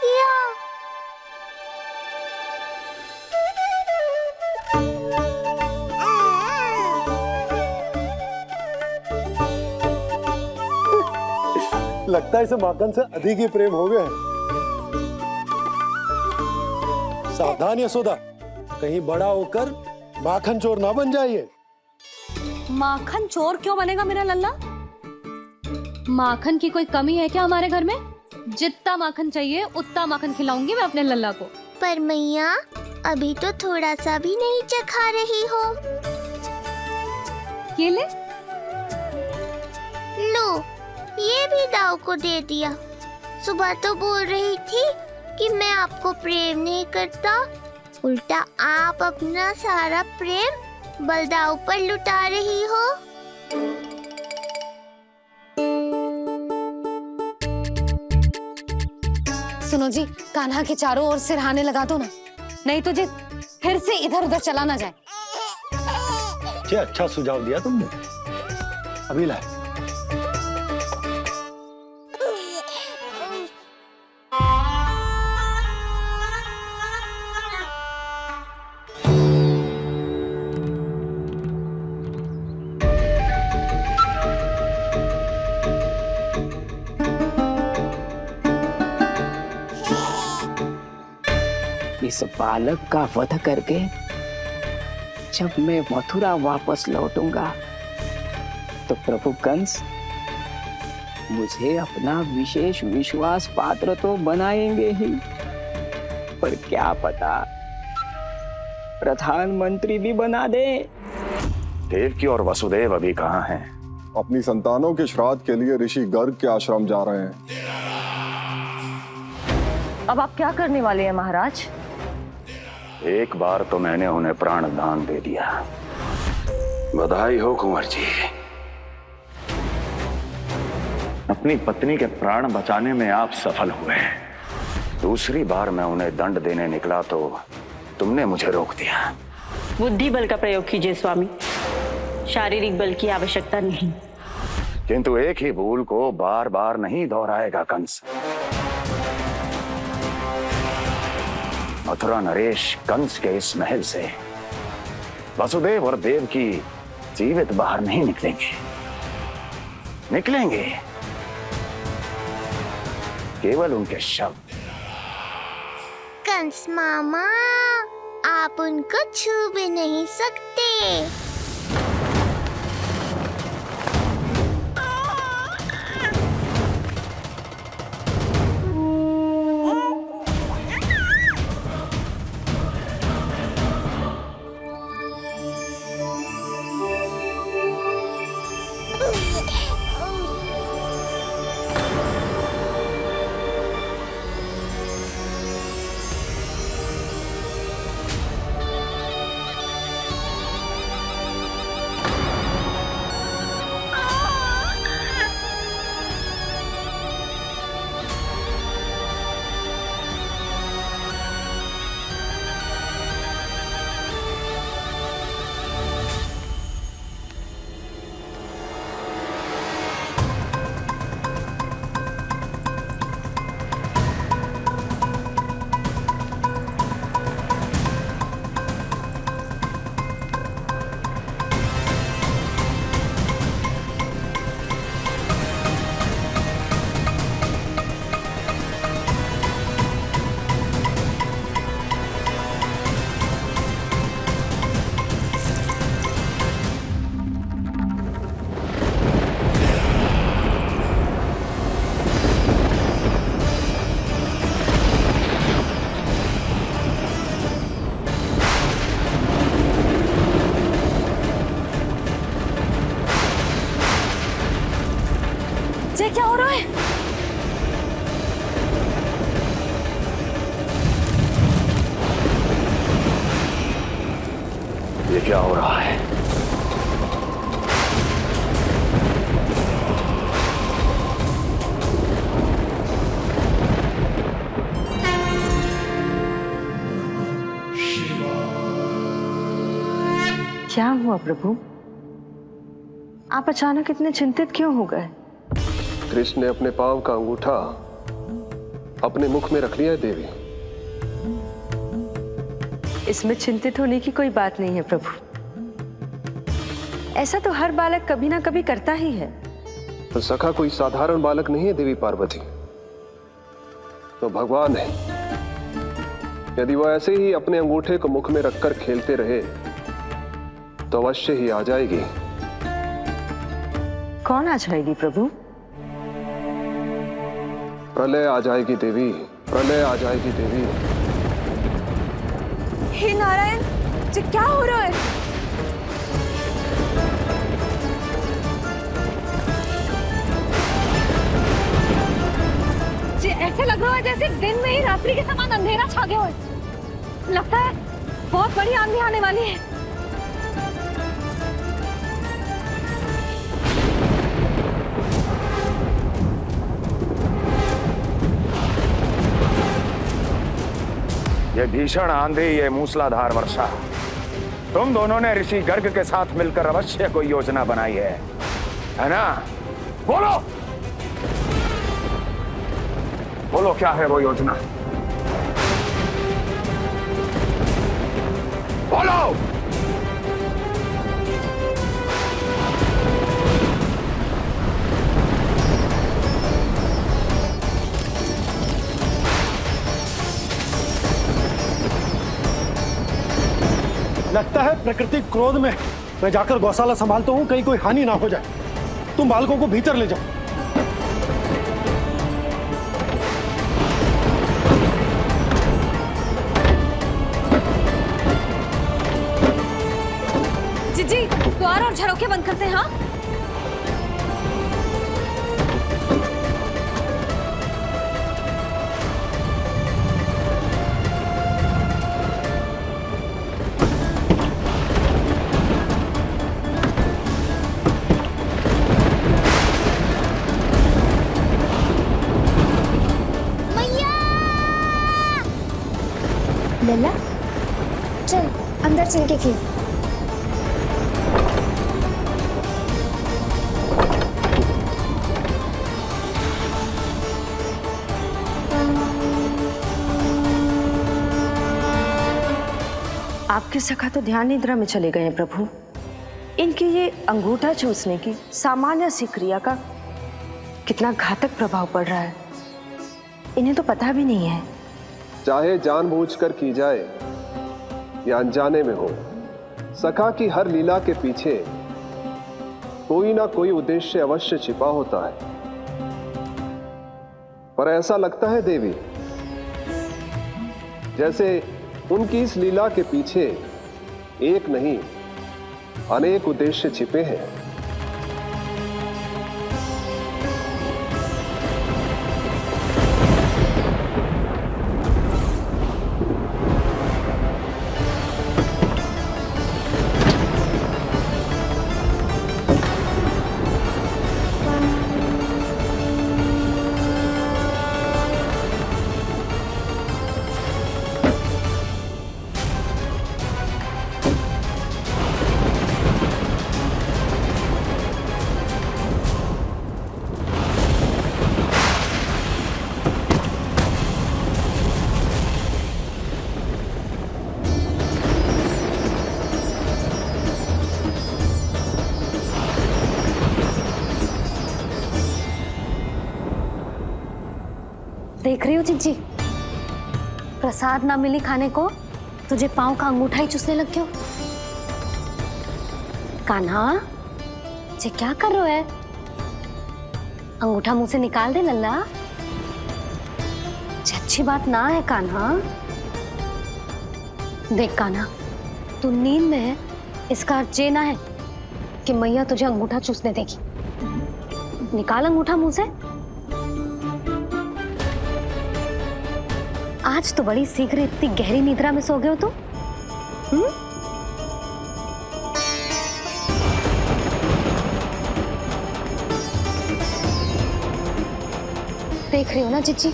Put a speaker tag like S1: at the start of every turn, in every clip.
S1: किया।
S2: लगता है इसे माखन से अधिक ही प्रेम हो गया है। सावधान यशोदा, कहीं बड़ा होकर माखन चोर ना बन जाइए।
S3: माखन चोर क्यों बनेगा मेरा लल्ला? माखन की कोई कमी है क्या हमारे घर में? जितना माखन चाहिए उतना माखन खिलाऊंगी मैं अपने लल्ला को।
S1: पर मैया, अभी तो थोड़ा सा भी नहीं चखा रही हो।
S3: ये ले।
S1: लो, ये भी दाऊ को दे दिया। सुबह तो बोल रही थी कि मैं आपको प्रेम नहीं करता, उल्टा आप अपना सारा प्रेम बलदाऊ पर लुटा रही हो।
S3: सुनो जी, कान्हा के चारों ओर सिरहाने लगा दो ना, नहीं तो जी फिर से इधर उधर चला ना जाए।
S2: अच्छा सुझाव दिया तुमने। अभी लाए।
S4: इस बालक का वध करके जब मैं मथुरा वापस लौटूंगा तो प्रभु कंस मुझे अपना विशेष विश्वास पात्र तो बनाएंगे ही, पर क्या पता प्रधानमंत्री भी बना दे।
S5: देवकी और वसुदेव अभी कहाँ हैं?
S6: अपनी संतानों के श्राद्ध के लिए ऋषि गर्ग के आश्रम जा रहे हैं।
S7: अब आप क्या करने वाले हैं महाराज?
S5: एक बार तो मैंने उन्हें प्राण दान दे दिया। बधाई हो कुंवर जी। अपनी पत्नी के प्राण बचाने में आप सफल हुए। दूसरी बार मैं उन्हें दंड देने निकला तो तुमने मुझे रोक दिया।
S7: बुद्धि बल का प्रयोग कीजिए स्वामी, शारीरिक बल की आवश्यकता नहीं।
S5: किंतु एक ही भूल को बार बार नहीं दोहराएगा कंस। मथुरा नरेश कंस के इस महल से वसुदेव और देवकी जीवित बाहर नहीं निकलेंगे, केवल उनके शव।
S1: कंस मामा, आप उनको छू भी नहीं सकते।
S3: ये क्या हो रहा है?
S5: ये क्या हो रहा है?
S7: क्या हुआ प्रभु? आप अचानक इतने चिंतित क्यों हो गए?
S2: कृष्ण ने अपने पांव का अंगूठा
S8: अपने मुख में रख लिया है देवी।
S9: इसमें चिंतित होने की कोई बात नहीं है प्रभु। ऐसा तो हर बालक कभी ना कभी करता ही है।
S8: तो सखा कोई साधारण बालक नहीं है देवी पार्वती, तो भगवान है। यदि वो ऐसे ही अपने अंगूठे को मुख में रखकर खेलते रहे तो अवश्य ही आ जाएगी।
S9: कौन आ जाएगी प्रभु?
S8: प्रलय आ जाएगी देवी, प्रलय आ जाएगी देवी।
S3: हे नारायण जी, क्या हो रहा है? जी ऐसे लग रहा है जैसे दिन में ही रात्रि के समान अंधेरा छा गया हो। लगता है बहुत बड़ी आंधी आने वाली है।
S5: ये भीषण आंधी, ये मूसलाधार वर्षा, तुम दोनों ने ऋषि गर्ग के साथ मिलकर अवश्य कोई योजना बनाई है ना? बोलो बोलो, क्या है वो योजना? बोलो।
S2: लगता है प्रकृति क्रोध में। मैं जाकर गौशाला संभालता हूँ, कहीं कोई हानि ना हो जाए। तुम बालकों को भीतर ले जाओ।
S3: जी द्वार और झरोखे बंद करते हैं। हाँ
S1: लल्ला, चल अंदर चल के खेल।
S9: आपके सखा तो ध्यान निद्रा में चले गए हैं प्रभु। इनकी ये अंगूठा चूसने की सामान्य सी क्रिया का कितना घातक प्रभाव पड़ रहा है, इन्हें तो पता भी नहीं है।
S8: चाहे जानबूझकर की जाए या अनजाने में हो, सखा की हर लीला के पीछे कोई ना कोई उद्देश्य अवश्य छिपा होता है। पर ऐसा लगता है देवी जैसे उनकी इस लीला के पीछे एक नहीं अनेक उद्देश्य छिपे हैं।
S3: देख रही हो चिंची, प्रसाद ना मिली खाने को, तुझे पांव का अंगूठा ही चूसने लग गयो। कान्हा, ये क्या कर रहे है? अंगूठा मुंह से निकाल दे लल्ला। ये अच्छी बात ना है कान्हा। देख कान्हा, तू नींद में है, इसका अर्थ ये ना है कि मैया तुझे अंगूठा चूसने देगी। निकाल अंगूठा मुंह से। आज तो बड़ी शीघ्र इतनी गहरी निद्रा में सो गए हो तुम। देख रही हो ना चिच्ची,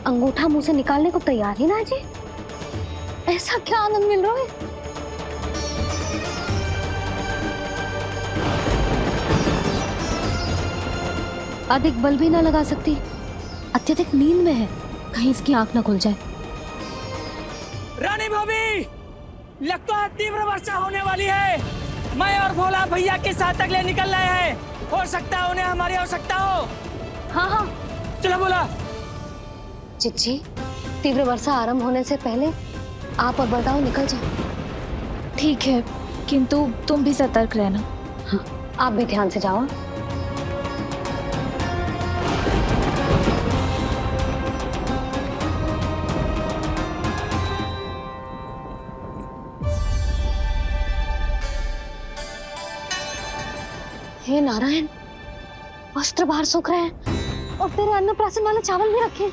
S3: अंगूठा मुंह से निकालने को तैयार ही ना है जी। ऐसा क्या आनंद मिल रहा है? अधिक बल भी ना लगा सकती, अत्यधिक नींद में है। कहीं इसकी आंख ना खुल जाए।
S10: रानी भाभी, लगता है तीव्र वर्षा होने वाली है। मैं और भोला भैया के साथ अगले निकल रहे हैं। हो सकता है उन्हें हमारी आवश्यकता हो।
S3: हाँ हाँ
S10: चलो बोला।
S3: चिच्ची, तीव्र वर्षा आरंभ होने से पहले आप और बड़गांव निकल जाओ।
S11: ठीक है, किंतु तुम भी सतर्क रहना।
S3: हाँ, आप भी ध्यान से जाओ। हे नारायण, वस्त्र बाहर सूख रहे हैं और तेरे अन्नप्राशन वाले चावल भी रखे हैं।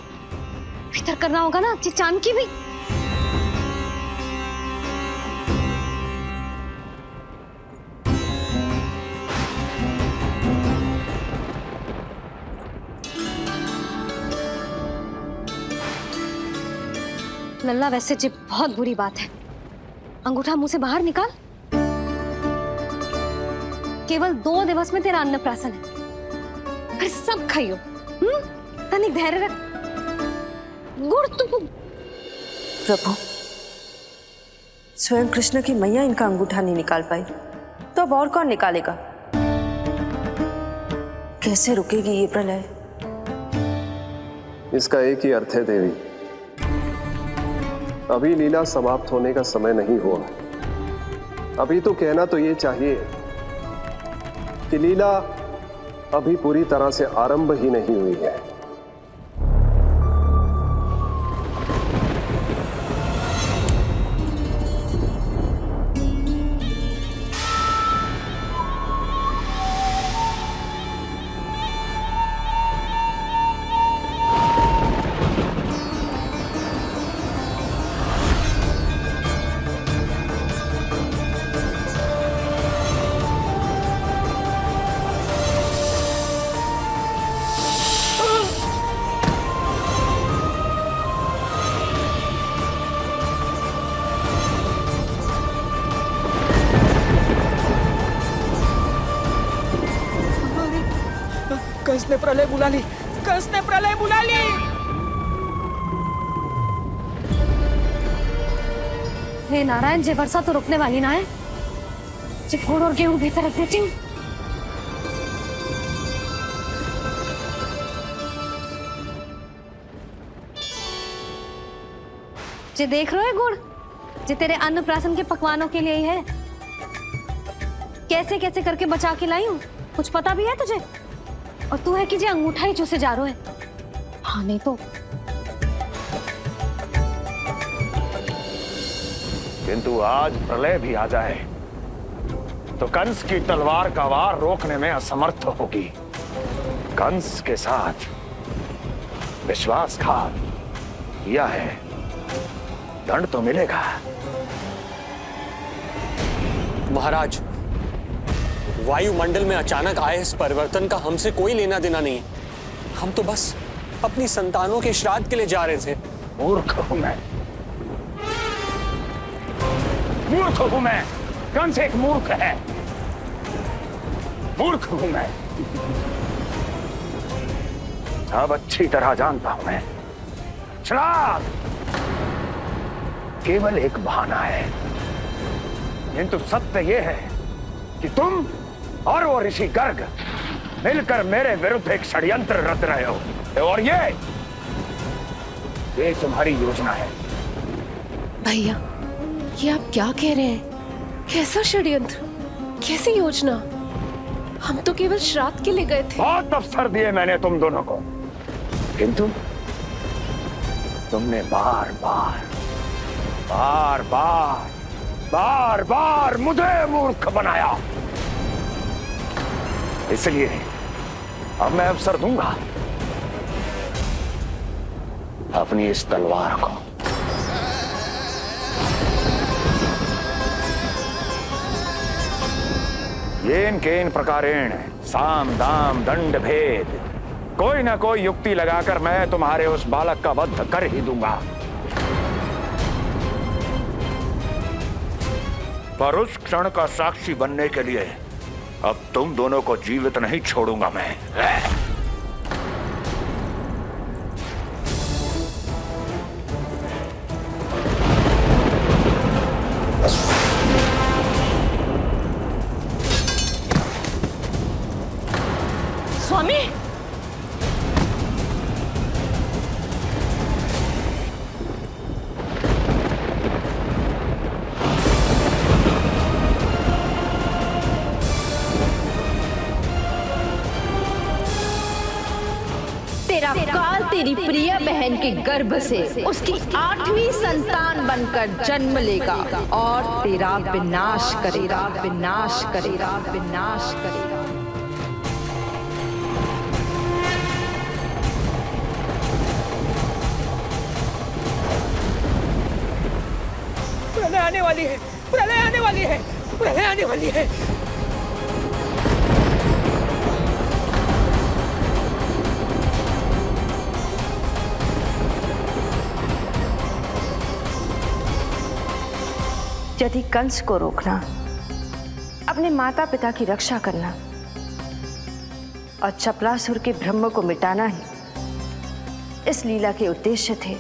S3: भीतर करना होगा ना चिचान की भी। लल्ला, वैसे जी बहुत बुरी बात है। अंगूठा मुंह से बाहर निकाल। केवल 2 दिवस में तेरा अन्नप्राशन है, फिर सब खाइयो। तनिक धैर्य रख। गुड़ तू।
S9: प्रभु, स्वयं कृष्ण की मैया इनका अंगूठा नहीं निकाल पाई, तो अब और कौन निकालेगा? कैसे रुकेगी ये प्रलय?
S8: इसका एक ही अर्थ है देवी, अभी लीला समाप्त होने का समय नहीं हुआ। अभी तो कहना तो ये चाहिए कि लीला अभी पूरी तरह से आरंभ ही नहीं हुई है।
S10: कंस ने प्रलय बुला ली। कंस ने प्रलय बुला ली।
S3: हे नारायण, जे वर्षा तो रुकने वाली ना है। जे गुड़ और गेहूं भीतर रख देती हूँ। जे देख रहे हो गुड़, जे तेरे अन्नप्राशन के पकवानों के लिए ही है। कैसे कैसे करके बचा के लाई हूँ, कुछ पता भी है तुझे? और तू है कि जे अंगूठा ही चूसे जा रहा है। हाँ नहीं तो।
S5: किंतु आज प्रलय भी आ जाए तो कंस की तलवार का वार रोकने में असमर्थ होगी। कंस के साथ विश्वासघात किया है, दंड तो मिलेगा।
S12: महाराज, वायुमंडल में अचानक आए इस परिवर्तन का हमसे कोई लेना देना नहीं है। हम तो बस अपनी संतानों के श्राद्ध के लिए जा रहे थे।
S5: मूर्ख हूं मैं, मूर्ख हूं मैं। कंस एक मूर्ख है, मूर्ख हूं मैं। अब अच्छी तरह जानता हूं मैं, श्राद्ध केवल एक बहाना है। किंतु सत्य यह है कि तुम और वो ऋषि गर्ग मिलकर मेरे विरुद्ध एक षड्यंत्र रच रहे हो, और ये तुम्हारी योजना है।
S11: भैया, ये आप क्या कह रहे हैं? कैसा षड्यंत्र, कैसी योजना? हम तो केवल श्राद्ध के लिए गए थे।
S5: बहुत अवसर दिए मैंने तुम दोनों को, किंतु तुमने बार बार मुझे मूर्ख बनाया। इसलिए अब मैं अवसर दूंगा अपनी इस तलवार को। येन केन प्रकारेण साम दाम दंड भेद, कोई ना कोई युक्ति लगाकर मैं तुम्हारे उस बालक का वध कर ही दूंगा। पर उस क्षण का साक्षी बनने के लिए अब तुम दोनों को जीवित नहीं छोड़ूंगा मैं।
S13: तेरी प्रिय बहन के गर्भ से उसकी 8वीं संतान बनकर जन्म लेगा और तेरा विनाश करेगा, विनाश करेगा, विनाश करेगा।
S10: प्रलय आने वाली है, प्रलय आने वाली है, प्रलय आने वाली है।
S9: यदि कंस को रोकना, अपने माता पिता की रक्षा करना और चपलासुर के ब्रह्म को मिटाना ही इस लीला के उद्देश्य थे,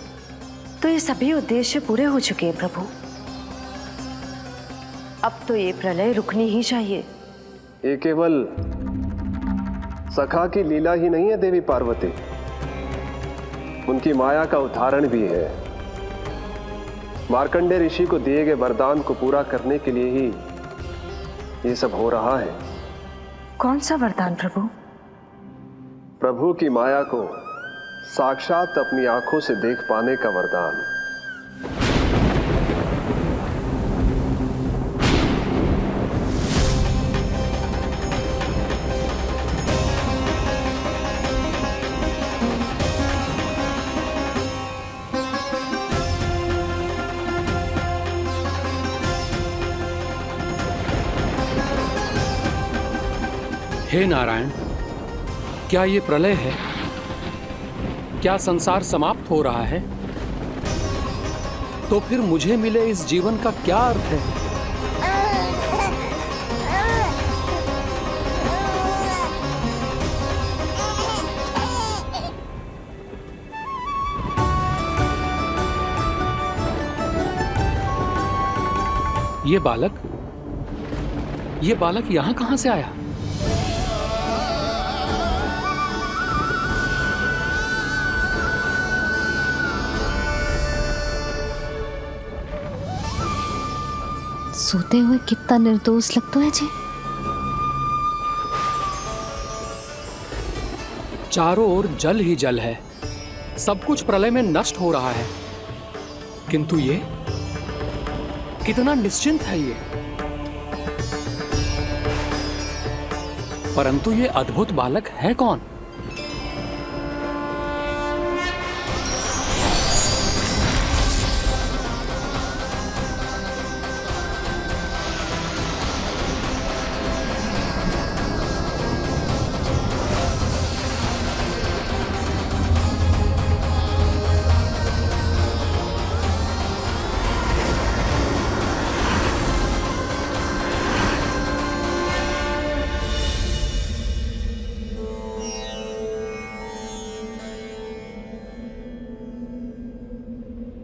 S9: तो ये सभी उद्देश्य पूरे हो चुके हैं प्रभु। अब तो ये प्रलय रुकनी ही चाहिए।
S8: ये केवल सखा की लीला ही नहीं है देवी पार्वती, उनकी माया का उदाहरण भी है। मार्कंडेय ऋषि को दिए गए वरदान को पूरा करने के लिए ही ये सब हो रहा है।
S9: कौन सा वरदान प्रभु?
S8: प्रभु की माया को साक्षात अपनी आंखों से देख पाने का वरदान।
S14: हे नारायण, क्या ये प्रलय है? क्या संसार समाप्त हो रहा है? तो फिर मुझे मिले इस जीवन का क्या अर्थ है? ये बालक यहां कहां से आया?
S3: सोते हुए कितना निर्दोष लगता है जी।
S14: चारों ओर जल ही जल है, सब कुछ प्रलय में नष्ट हो रहा है, किंतु ये कितना निश्चिंत है ये। परंतु ये अद्भुत बालक है कौन?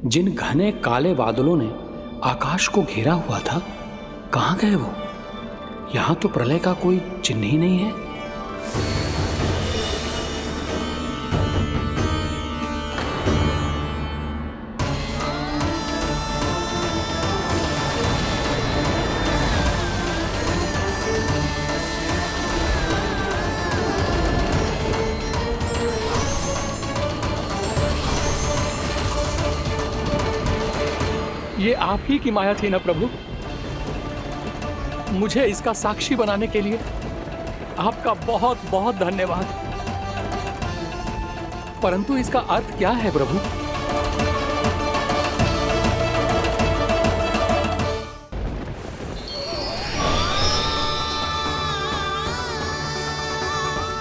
S14: जिन घने काले बादलों ने आकाश को घेरा हुआ था, कहां गए वो? यहां तो प्रलय का कोई चिन्ह ही नहीं है। ये आप ही की माया थी ना प्रभु? मुझे इसका साक्षी बनाने के लिए आपका बहुत बहुत धन्यवाद। परंतु इसका अर्थ क्या है प्रभु?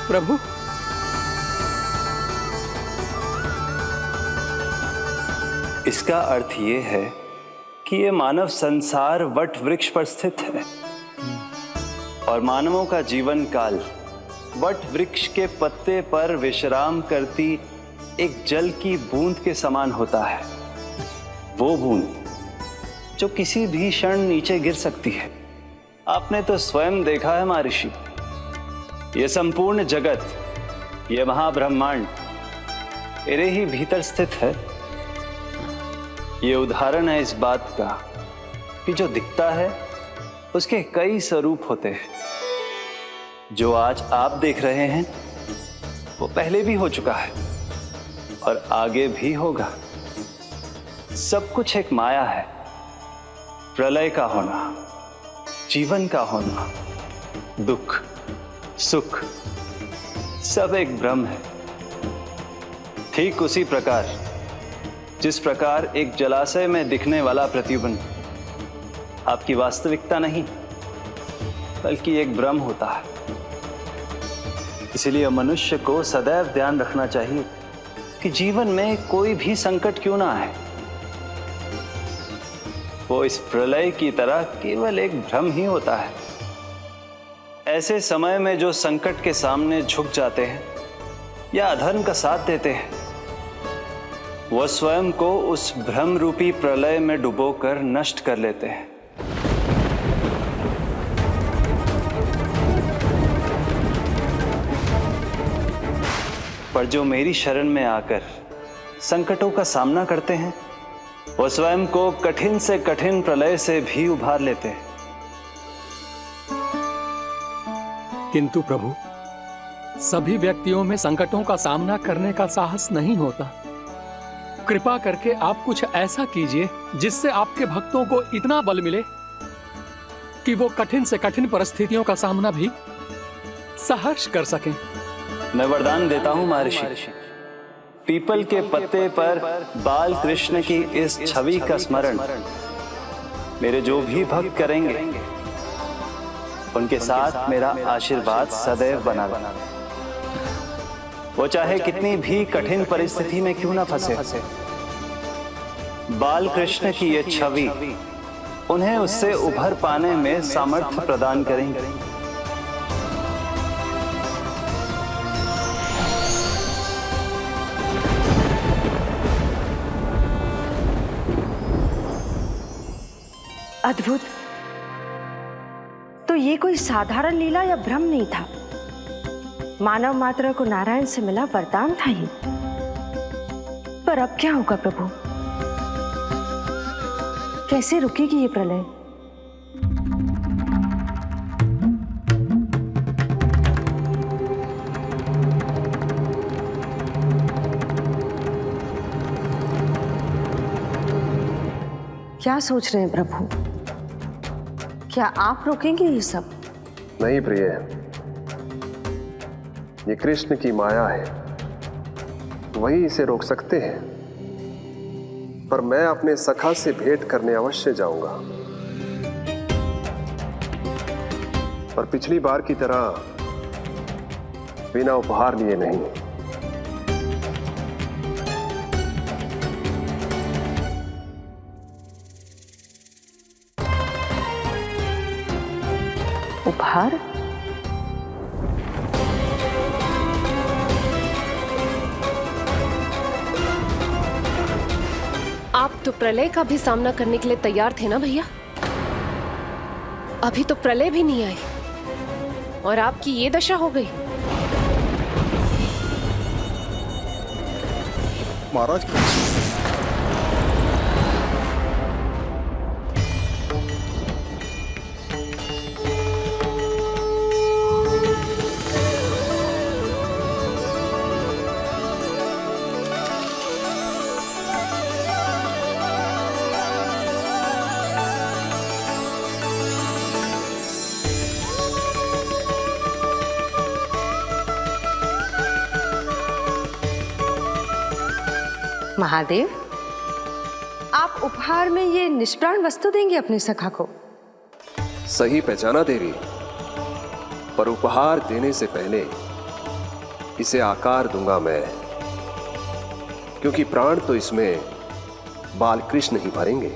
S14: प्रभु,
S15: इसका अर्थ ये है कि ये मानव संसार वट वृक्ष पर स्थित है और मानवों का जीवन काल वट वृक्ष के पत्ते पर विश्राम करती एक जल की बूंद के समान होता है। वो बूंद जो किसी भी क्षण नीचे गिर सकती है। आपने तो स्वयं देखा है महर्षि, ये संपूर्ण जगत, ये महाब्रह्मांड मेरे ही भीतर स्थित है। ये उदाहरण है इस बात का कि जो दिखता है उसके कई स्वरूप होते हैं। जो आज आप देख रहे हैं वो पहले भी हो चुका है, और आगे भी होगा। सब कुछ एक माया है। प्रलय का होना, जीवन का होना, दुख, सुख, सब एक भ्रम है। ठीक उसी प्रकार जिस प्रकार एक जलाशय में दिखने वाला प्रतिबिंब आपकी वास्तविकता नहीं बल्कि एक भ्रम होता है। इसलिए मनुष्य को सदैव ध्यान रखना चाहिए कि जीवन में कोई भी संकट क्यों ना आए, वो इस प्रलय की तरह केवल एक भ्रम ही होता है। ऐसे समय में जो संकट के सामने झुक जाते हैं या अधर्म का साथ देते हैं, वह स्वयं को उस भ्रम रूपी प्रलय में डुबोकर नष्ट कर लेते हैं। पर जो मेरी शरण में आकर संकटों का सामना करते हैं, वो स्वयं को कठिन से कठिन प्रलय से भी उभार लेते हैं।
S14: किंतु प्रभु, सभी व्यक्तियों में संकटों का सामना करने का साहस नहीं होता। कृपा करके आप कुछ ऐसा कीजिए जिससे आपके भक्तों को इतना बल मिले कि वो कठिन से कठिन परिस्थितियों का सामना भी सहर्ष कर सकें।
S15: मैं वरदान देता हूं महर्षि, पीपल के पत्ते पर बाल कृष्ण की इस छवि का स्मरण मेरे जो भी भक्त करेंगे, उनके साथ मेरा आशीर्वाद सदैव बना रहे। वो चाहे कितनी भी कठिन परिस्थिति में क्यों ना फंसे, बाल कृष्ण की ये छवि उन्हें उससे उभर पाने में सामर्थ्य प्रदान करेंगे।
S9: अद्भुत। तो ये कोई साधारण लीला या भ्रम नहीं था, मानव मात्र को नारायण से मिला वरदान था ये। पर अब क्या होगा प्रभु? कैसे रुकेगी ये प्रलय? क्या सोच रहे हैं प्रभु? क्या आप रोकेंगे ये सब?
S8: नहीं प्रिय, ये कृष्ण की माया है, वही इसे रोक सकते हैं। पर मैं अपने सखा से भेंट करने अवश्य जाऊंगा। पर पिछली बार की तरह बिना उपहार लिए नहीं।
S9: उपहार?
S11: आप तो प्रलय का भी सामना करने के लिए तैयार थे ना भैया? अभी तो प्रलय भी नहीं आई और आपकी ये दशा हो गई।
S6: महाराज,
S9: महादेव, आप उपहार में ये निष्प्राण वस्तु देंगे अपने सखा को?
S8: सही पहचाना देवी, पर उपहार देने से पहले इसे आकार दूंगा मैं, क्योंकि प्राण तो इसमें बाल कृष्ण ही भरेंगे।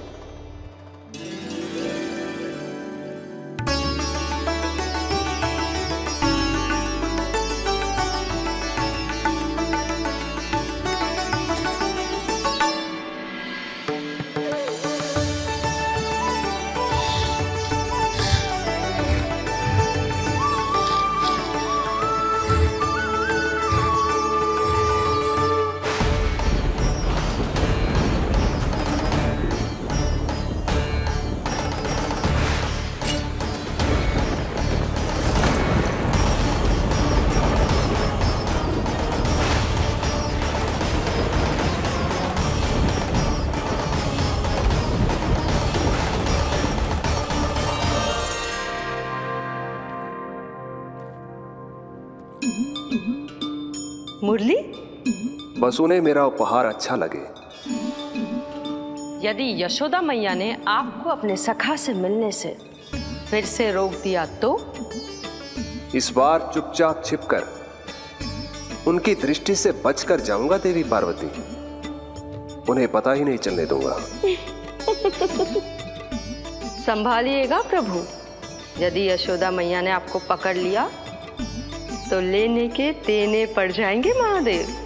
S9: मुरली?
S8: बस उन्हें मेरा उपहार अच्छा लगे।
S9: यदि यशोदा मैया ने आपको अपने सखा से मिलने से फिर से रोक दिया तो?
S8: इस बार चुपचाप छिपकर उनकी दृष्टि से बचकर जाऊंगा देवी पार्वती। उन्हें पता ही नहीं चलने दूंगा।
S9: संभालिएगा प्रभु, यदि यशोदा मैया ने आपको पकड़ लिया तो लेने के देने पड़ जाएंगे महादेव।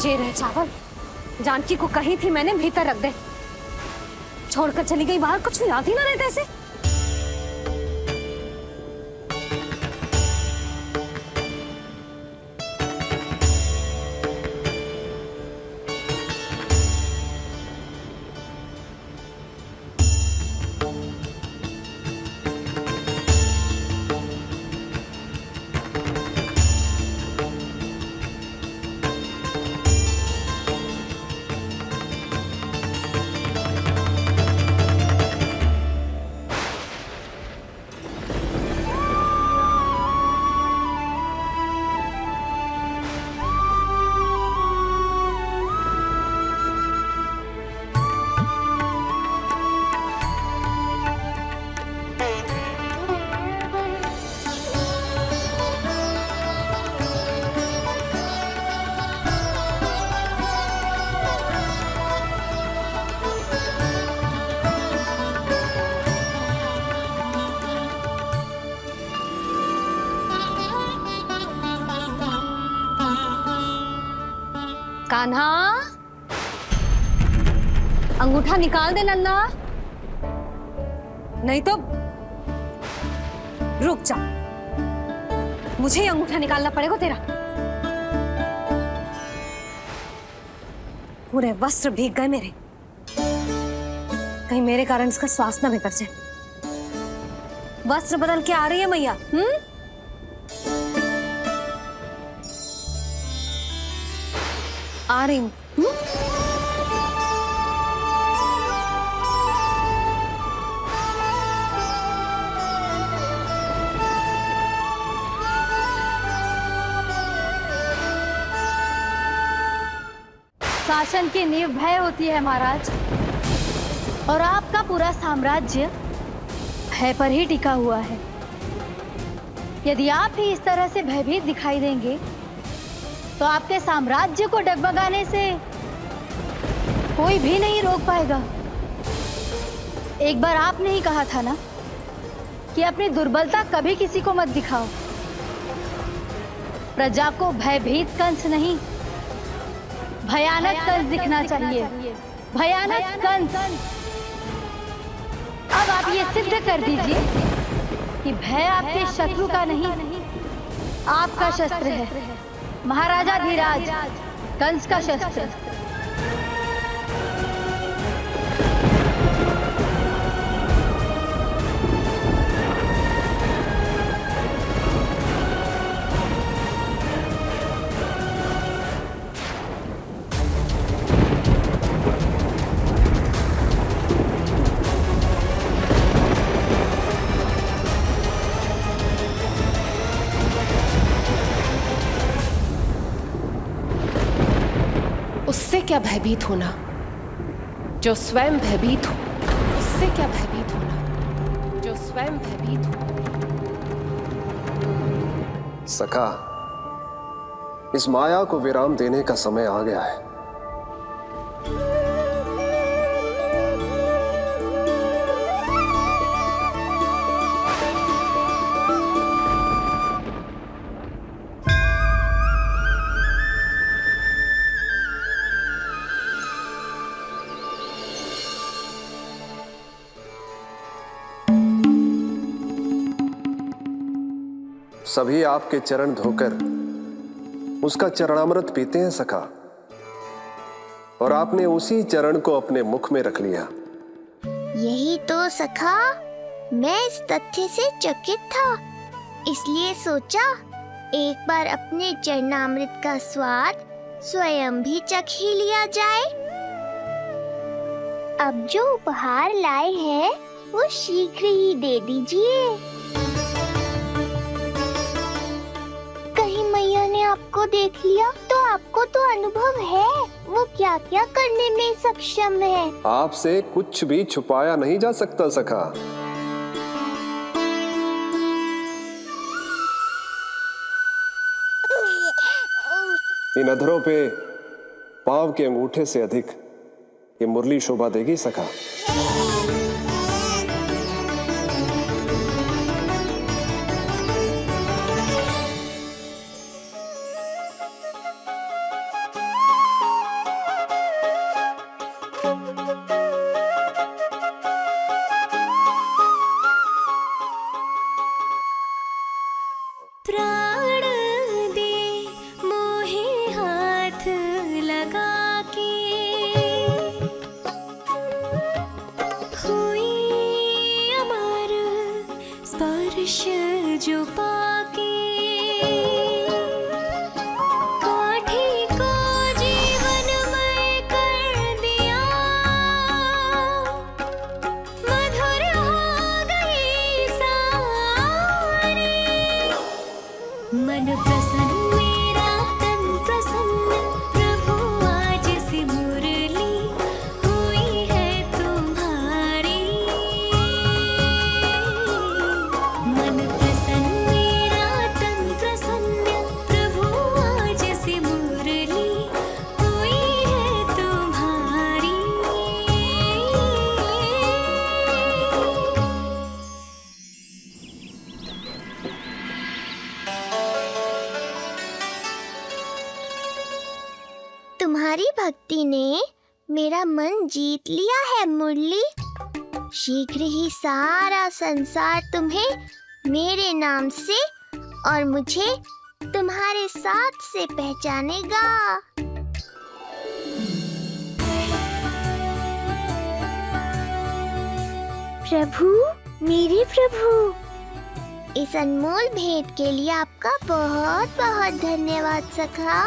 S3: जे रहे चावल, जानकी को कही थी मैंने भीतर रख दे, छोड़कर चली गई बाहर, कुछ याद ही ना रहते ऐसे। कान्हा, अंगूठा निकाल दे नन्ना, नहीं तो रुक जा, मुझे ही अंगूठा निकालना पड़ेगा तेरा। पूरे वस्त्र भीग गए मेरे, कहीं मेरे कारण इसका श्वास न बिगड़ जाए। वस्त्र बदल के आ रही है मैया। आ रही हूँ।
S16: शासन की नींव भय होती है महाराज, और आपका पूरा साम्राज्य भय पर ही टिका हुआ है। यदि आप ही इस तरह से भयभीत दिखाई देंगे तो आपके साम्राज्य को डगमगाने से कोई भी नहीं रोक पाएगा। एक बार आपने ही कहा था ना कि अपनी दुर्बलता कभी किसी को मत दिखाओ। प्रजा को भयभीत कंस नहीं, भयानक कंस दिखना चाहिए, भयानक कंस। अब आप ये सिद्ध कर दीजिए कि भय आपके शत्रु का नहीं, आपका शस्त्र है, महाराजा धीराज, कंस का शस्त्र।
S11: उससे क्या भयभीत होना जो स्वयं भयभीत हो, उससे क्या भयभीत होना जो स्वयं भयभीत हो।
S8: सखा, इस माया को विराम देने का समय आ गया है। सभी आपके चरण धोकर उसका चरणामृत पीते हैं सखा, और आपने उसी चरण को अपने मुख में रख लिया।
S1: यही तो सखा, मैं इस तथ्य से चकित था, इसलिए सोचा एक बार अपने चरणामृत का स्वाद स्वयं भी चख ही लिया जाए। अब जो उपहार लाए हैं वो शीघ्र ही दे दीजिए। कहीं मैया ने आपको देख लिया तो आपको तो अनुभव है वो क्या क्या करने में सक्षम है।
S8: आपसे कुछ भी छुपाया नहीं जा सकता सखा। इन अधरों पे पांव के अंगूठे से अधिक ये मुरली शोभा देगी सखा।
S17: जो पाके काठी को जीवनमय कर दिया, मधुर हो गई सारी। मन प्रसन्न मेरा तन प्रसन्न, प्रभु आज से मुरली हुई है तुम्हारी। मन
S1: तुम्हारी भक्ति ने मेरा मन जीत लिया है मुरली। शीघ्र ही सारा संसार तुम्हें मेरे नाम से और मुझे तुम्हारे साथ से पहचानेगा। प्रभु, मेरे प्रभु, इस अनमोल भेंट के लिए आपका बहुत बहुत धन्यवाद सखा।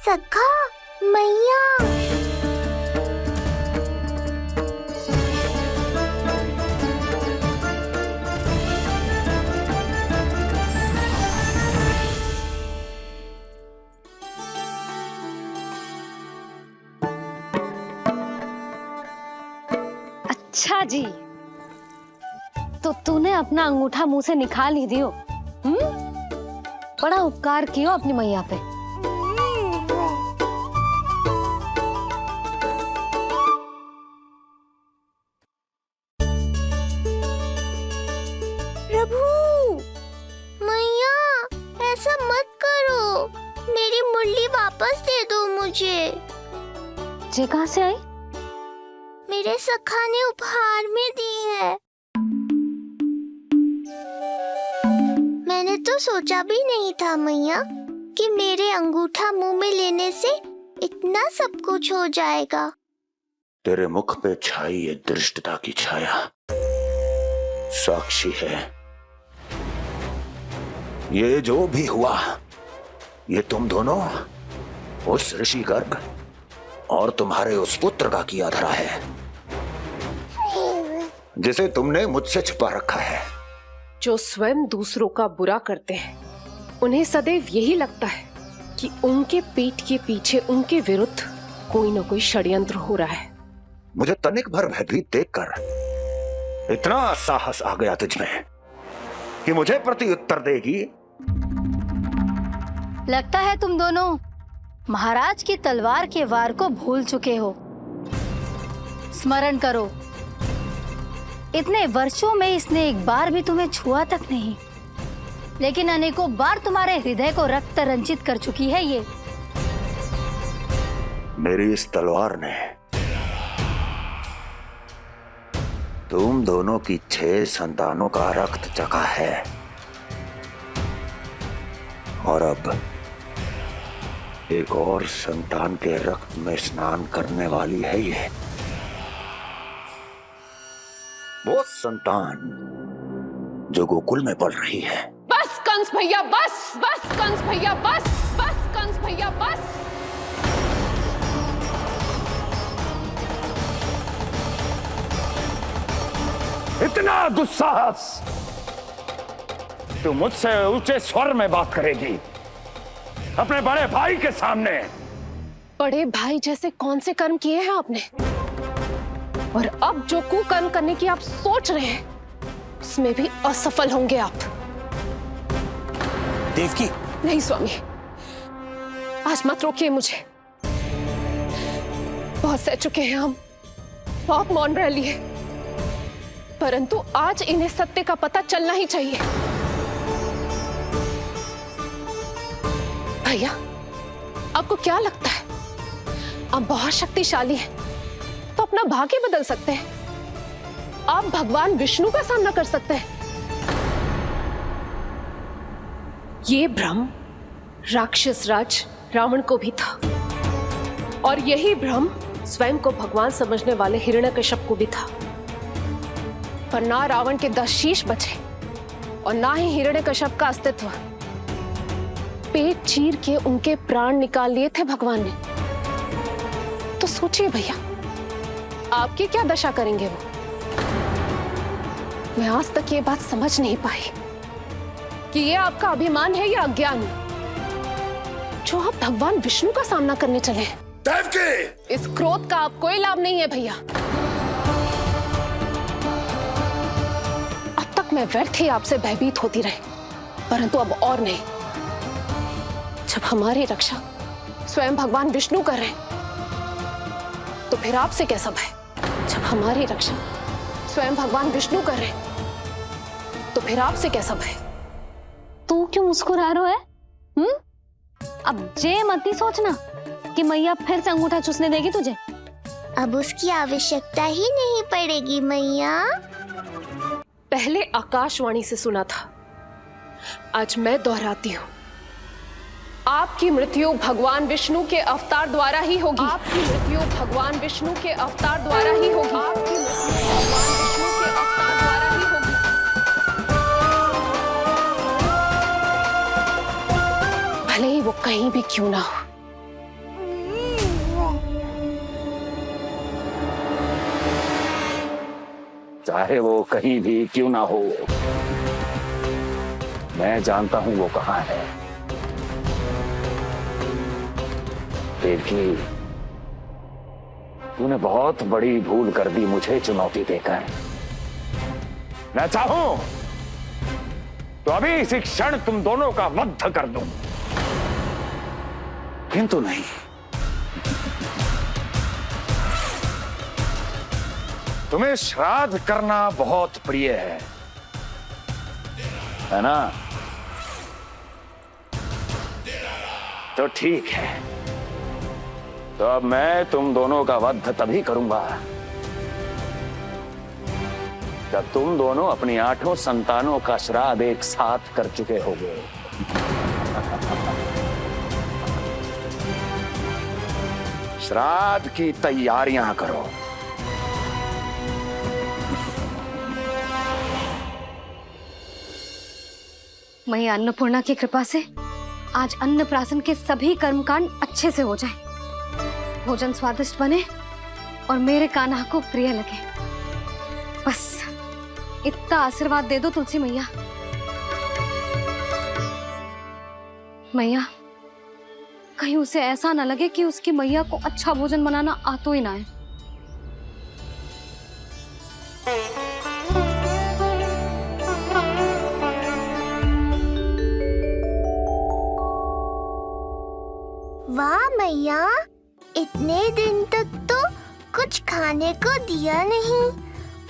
S1: सखा, मैया,
S3: अच्छा जी, तो तूने अपना अंगूठा मुंह से निकाल ही दियो। बड़ा उपकार कियो अपनी मैया पे।
S1: प्रभु, मैया, ऐसा मत करो, मेरी मुरली वापस दे दो मुझे।
S3: ये कहाँ से आई?
S1: मेरे सखा ने उपहार में दी है। मैंने तो सोचा भी नहीं था मैया कि मेरे अंगूठा मुंह में लेने से इतना सब कुछ हो जाएगा।
S5: तेरे मुख पे छाई ये दृष्टता की छाया साक्षी है। ये जो भी हुआ, ये तुम दोनों, उस ऋषि गर्ग और तुम्हारे उस पुत्र का किया धरा है, जिसे तुमने मुझसे छुपा रखा है।
S11: जो स्वयं दूसरों का बुरा करते हैं, उन्हें सदैव यही लगता है कि उनके पीठ के पीछे उनके विरुद्ध कोई ना कोई षड्यंत्र हो रहा है।
S5: मुझे तनिक भर भयभीत देखकर इतना साहस आ गया तुझमें कि मुझे प्रत्युत्तर देगी।
S16: लगता है तुम दोनों महाराज की तलवार के वार को भूल चुके हो। स्मरण करो, इतने वर्षों में इसने एक बार भी तुम्हें छुआ तक नहीं, लेकिन अनेकों बार तुम्हारे हृदय को रक्त रंजित कर चुकी है ये।
S5: मेरी इस तलवार ने तुम दोनों की 6 संतानों का रक्त चखा है, और अब एक और संतान के रक्त में स्नान करने वाली है ये। वो संतान जो गोकुल में पल रही है।
S11: बस कंस भैया बस, बस कंस भैया बस, बस कंस भैया बस।
S5: इतना दुस्साहस तू मुझसे ऊंचे स्वर में बात करेगी अपने बड़े भाई के सामने?
S11: बड़े भाई जैसे कौन से कर्म किए हैं आपने? और अब जो कुकर्म करने की आप सोच रहे हैं उसमें भी असफल होंगे आप।
S12: देवकी।
S11: नहीं स्वामी, आज मत रोकिए मुझे। बहुत सह चुके हैं हम, बहुत मौन रह लिए, परंतु आज इन्हें सत्य का पता चलना ही चाहिए। भैया, आपको क्या लगता है आप बहुत शक्तिशाली हैं, तो अपना भाग्य बदल सकते हैं? आप भगवान विष्णु का सामना कर सकते हैं। ये भ्रम राक्षस राज रावण को भी था, और यही भ्रम स्वयं को भगवान समझने वाले हिरण्यकश्यप को भी था। पर ना रावण के 10 शीश बचे और ना ही हिरण्यकश्यप का अस्तित्व। पेट चीर के उनके प्राण निकाल लिए थे भगवान ने। तो सोचिए भैया, आपकी क्या दशा करेंगे वो? मैं आज तक ये बात समझ नहीं पाई कि ये आपका अभिमान है या अज्ञान, जो आप भगवान विष्णु का सामना करने चले हैं। देवकी! इस क्रोध का आप कोई लाभ नहीं है भैया। अब तक मैं व्यर्थ ही आपसे भयभीत होती रही, परंतु अब और नहीं। जब हमारी रक्षा स्वयं भगवान विष्णु कर रहे हैं, तो फिर आपसे कैसा भय? जब हमारी रक्षा स्वयं भगवान विष्णु कर रहे हैं, तो फिर आपसे कैसा भय?
S3: तू क्यों मुस्कुरा रहा है? अब जे मत ही सोचना कि मैया फिर से अंगूठा चूसने देगी तुझे।
S1: अब उसकी आवश्यकता ही नहीं पड़ेगी मैया।
S11: पहले आकाशवाणी से सुना था, आज मैं दोहराती हूँ। आपकी मृत्यु भगवान विष्णु के अवतार द्वारा ही होगी। आपकी मृत्यु भगवान विष्णु के अवतार द्वारा ही होगी। आपकी मृत्यु भगवान विष्णु के अवतार द्वारा ही होगी। भले ही वो कहीं भी क्यों ना हो।
S5: चाहे वो कहीं भी क्यों ना हो, मैं जानता हूं वो कहां है। देवकी, तूने बहुत बड़ी भूल कर दी मुझे चुनौती देकर। मैं चाहूं तो अभी इसी क्षण तुम दोनों का वध कर दूं, किंतु नहीं। तुम्हें श्राद्ध करना बहुत प्रिय है ना? तो ठीक है, तो अब मैं तुम दोनों का वध तभी करूंगा जब तुम दोनों अपनी 8 संतानों का श्राद्ध एक साथ कर चुके होगे। श्राद्ध की तैयारियां करो।
S16: मैया अन्नपूर्णा की कृपा से आज अन्नप्राशन के सभी कर्मकांड अच्छे से हो जाए, भोजन स्वादिष्ट बने और मेरे कान्हा को प्रिय लगे। बस इतना आशीर्वाद दे दो तुलसी मैया। मैया,
S3: कहीं उसे ऐसा ना लगे कि उसकी मैया को अच्छा भोजन बनाना आता ही ना है।
S1: वाह मैया, इतने दिन तक तो कुछ खाने को दिया नहीं,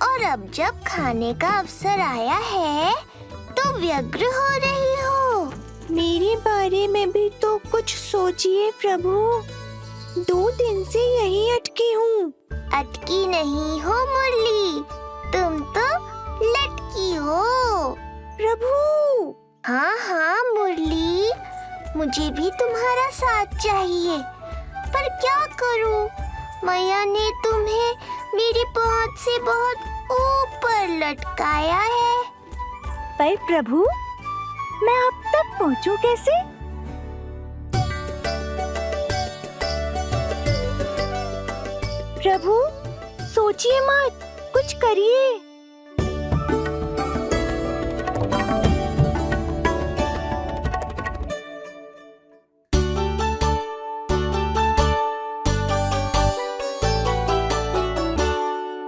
S1: और अब जब खाने का अवसर आया है तो व्यग्र हो रही हो।
S18: मेरे बारे में भी तो कुछ सोचिए प्रभु, 2 दिन से यहीं अटकी हूँ।
S1: अटकी नहीं हो मुरली, तुम तो लटकी हो।
S18: प्रभु।
S1: हाँ हाँ मुरली, मुझे भी तुम्हारा साथ चाहिए, पर क्या करूं? मैया ने तुम्हें मेरी पहुंच से बहुत ऊपर लटकाया है।
S18: पर प्रभु, मैं अब तक पहुंचूं कैसे? प्रभु, सोचिए मत, कुछ करिए।